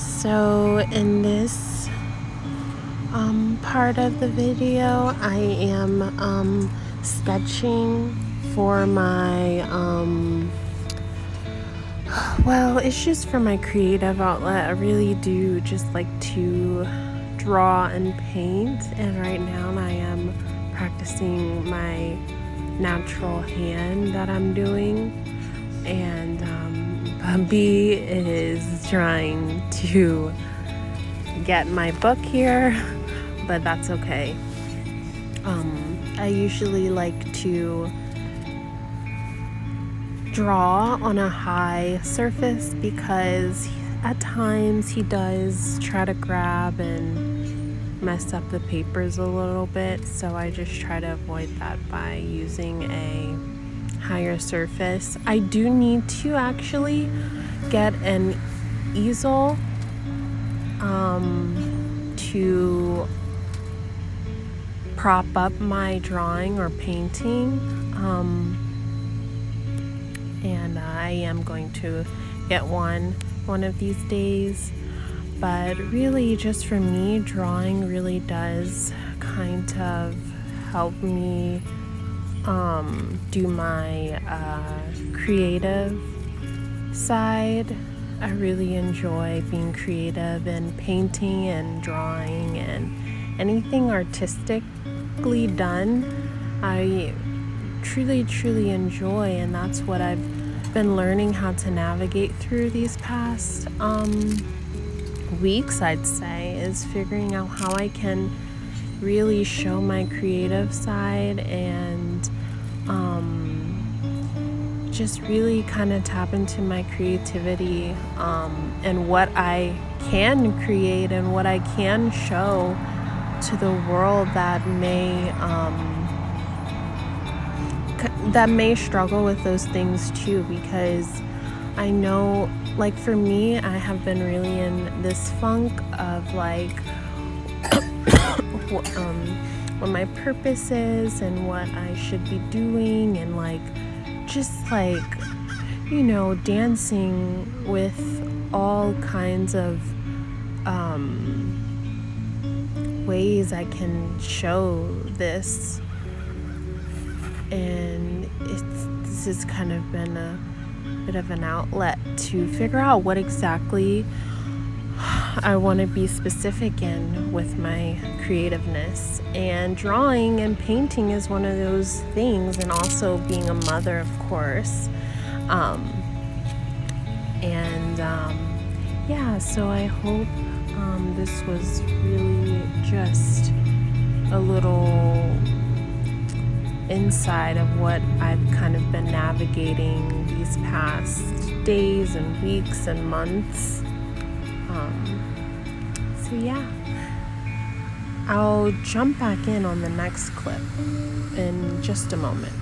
So in this part of the video, I am sketching for my well, it's just for my creative outlet. I really do just like to draw and paint, and right now I am practicing my natural hand that I'm doing, and Bubby is trying to get my book here, but that's okay. I usually like to draw on a high surface because at times he does try to grab and mess up the papers a little bit, so I just try to avoid that by using a higher surface. I do need to actually get an easel to prop up my drawing or painting, and I am going to get one of these days. But really, just for me, drawing really does kind of help me do my creative side. I really enjoy being creative and painting and drawing and anything artistically done. I truly enjoy, and that's what I've been learning how to navigate through these past weeks, I'd say, is figuring out how I can really show my creative side and just really kind of tap into my creativity and what I can create and what I can show to the world that may struggle with those things too, because I know, like, for me, I have been really in this funk of like what my purpose is and what I should be doing, and like just like, you know, dancing with all kinds of ways I can show this. And this has kind of been a bit of an outlet to figure out what exactly I want to be specific in with my creativeness. And drawing and painting is one of those things, and also being a mother, of course. Yeah, so I hope this was really just a little inside of what I've kind of been navigating these past days and weeks and months. So yeah, I'll jump back in on the next clip in just a moment.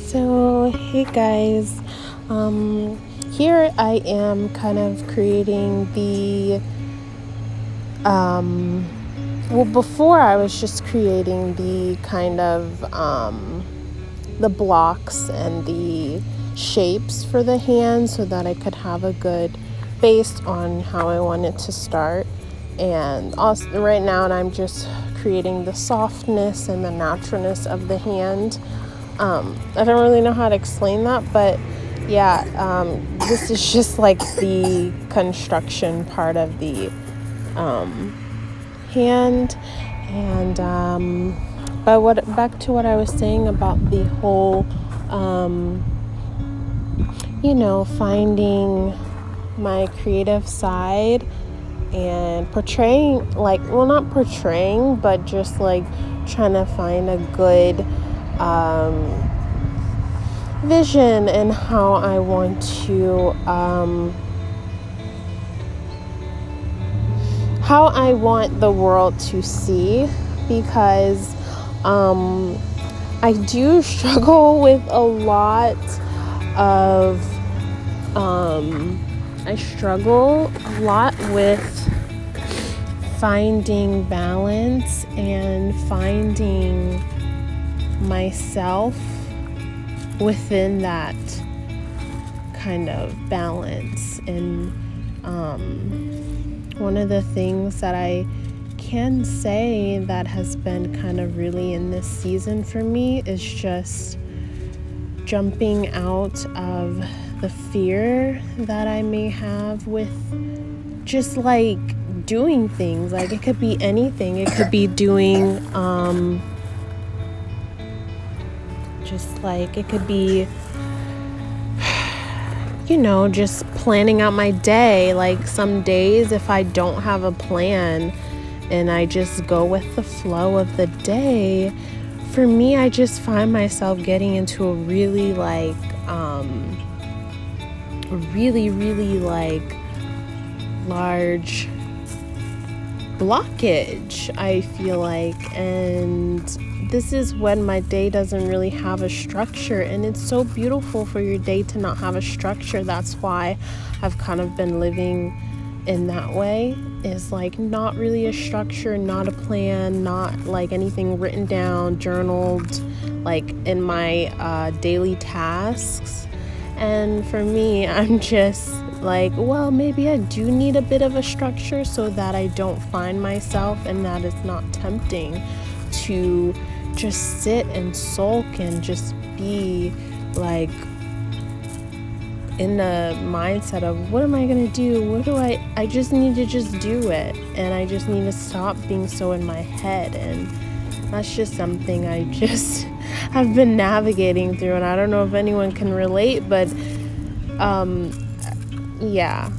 So hey guys, here I am kind of creating the well, before I was just creating the kind of the blocks and the shapes for the hand so that I could have a good base on how I wanted to start. And also right now I'm just creating the softness and the naturalness of the hand. I don't really know how to explain that, but yeah, this is just like the construction part of the hand. And But back to what I was saying about the whole, finding my creative side and portraying, not portraying, but just like trying to find a good vision in how I want to, how I want the world to see, because I do struggle with a lot of, I struggle a lot with finding balance and finding myself within that kind of balance. And one of the things that I can say that has been kind of really in this season for me is just jumping out of the fear that I may have with just like doing things. Like it could be anything. It could be doing it could be just planning out my day. Like some days if I don't have a plan and I just go with the flow of the day, for me, I just find myself getting into a really large blockage, I feel like. And this is when my day doesn't really have a structure, and it's so beautiful for your day to not have a structure. That's why I've kind of been living in that way, is like not really a structure, not a plan, not like anything written down, journaled, like in my daily tasks. And for me, I'm just like, well, maybe I do need a bit of a structure so that I don't find myself, and that it's not tempting to just sit and sulk and just be like in the mindset of what am I gonna do? I just need to just do it, and I just need to stop being so in my head. And that's just something I just have been navigating through, and I don't know if anyone can relate, but yeah.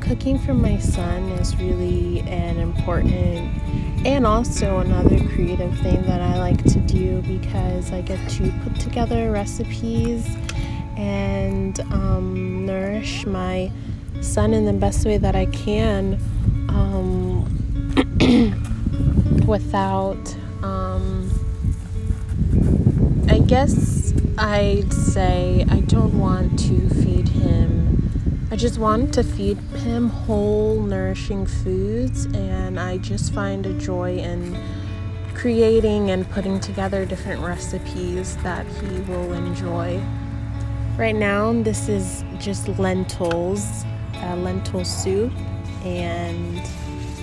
Cooking for my son is really an important and also another creative thing that I like to do, because I get to put together recipes and nourish my son in the best way that I can, without I guess I'd say I don't want to feed him. I just want to feed him whole, nourishing foods, and I just find a joy in creating and putting together different recipes that he will enjoy. Right now, this is just lentil soup, and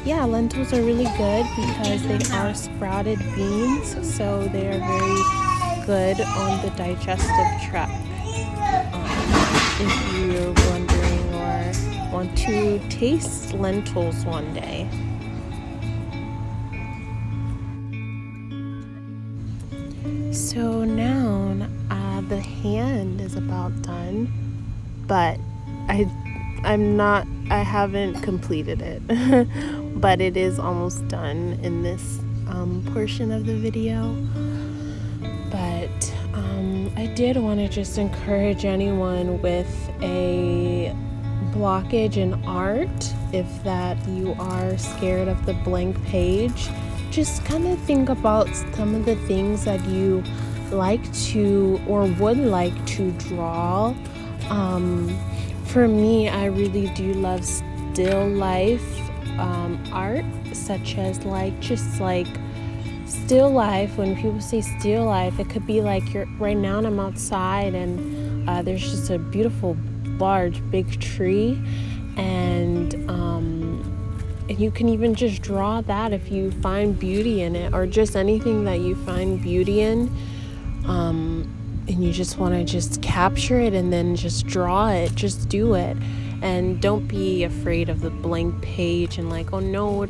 yeah, lentils are really good because they are sprouted beans, so they are very good on the digestive tract. If you're wondering or want to taste lentils one day. So now the hand is about done, but I haven't completed it, but it is almost done in this portion of the video. But I did want to just encourage anyone with a blockage in art, if that you are scared of the blank page, just kind of think about some of the things that you like to or would like to draw. For me, I really do love still life art, such as just still life. When people say still life, it could be like right now I'm outside and there's just a beautiful large big tree, and you can even just draw that if you find beauty in it, or just anything that you find beauty in, and you just want to just capture it and then just draw it. Just do it, and don't be afraid of the blank page and like, oh no, where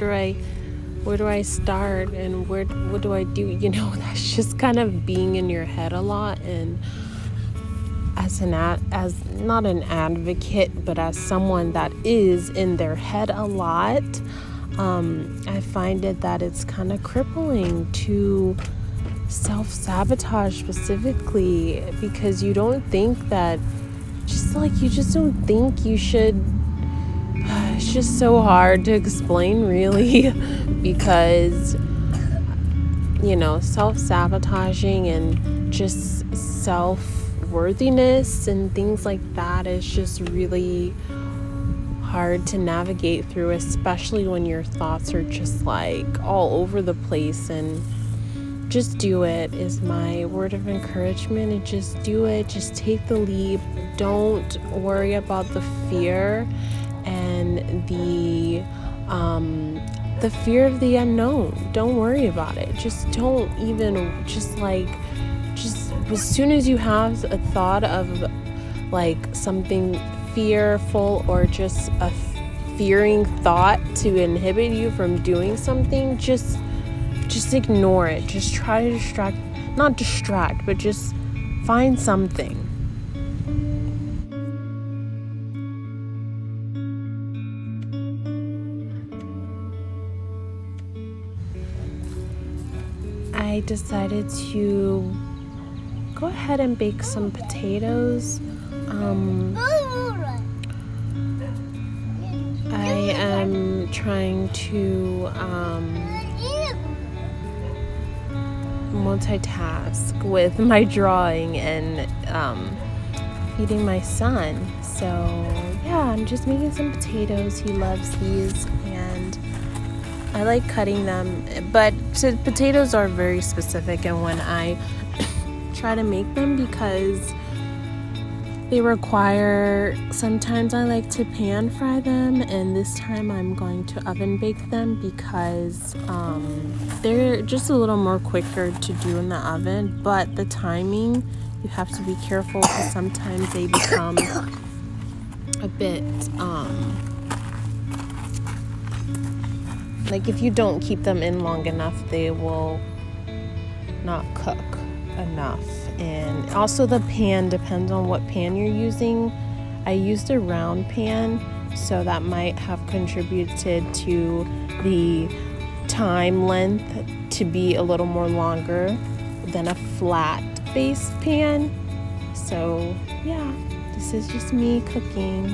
do I start and what do I do? That's just kind of being in your head a lot. And as not an advocate, but as someone that is in their head a lot, I find that it's kind of crippling to self-sabotage, specifically because you don't think that, you just don't think you should. It's just so hard to explain, really, because self-sabotaging and just self-worthiness and things like that is just really hard to navigate through, especially when your thoughts are just all over the place. And just do it is my word of encouragement. And just do it. Just take the leap. Don't worry about the fear and the fear of the unknown. Don't worry about it. Just don't even, just as soon as you have a thought of something fearful or just a fearing thought to inhibit you from doing something, just ignore it. Just try to not distract, but just find something. I decided to go ahead and bake some potatoes. I am trying to multitask with my drawing and feeding my son. So yeah, I'm just making some potatoes. He loves these, and I like cutting them, but potatoes are very specific, and when I try to make them, because they require, sometimes I like to pan fry them, and this time I'm going to oven bake them because they're just a little more quicker to do in the oven. But the timing, you have to be careful, because sometimes they become a bit if you don't keep them in long enough, they will not cook enough. And also the pan depends on what pan you're using. I used a round pan, so that might have contributed to the time length to be a little more longer than a flat base pan. So yeah, this is just me cooking.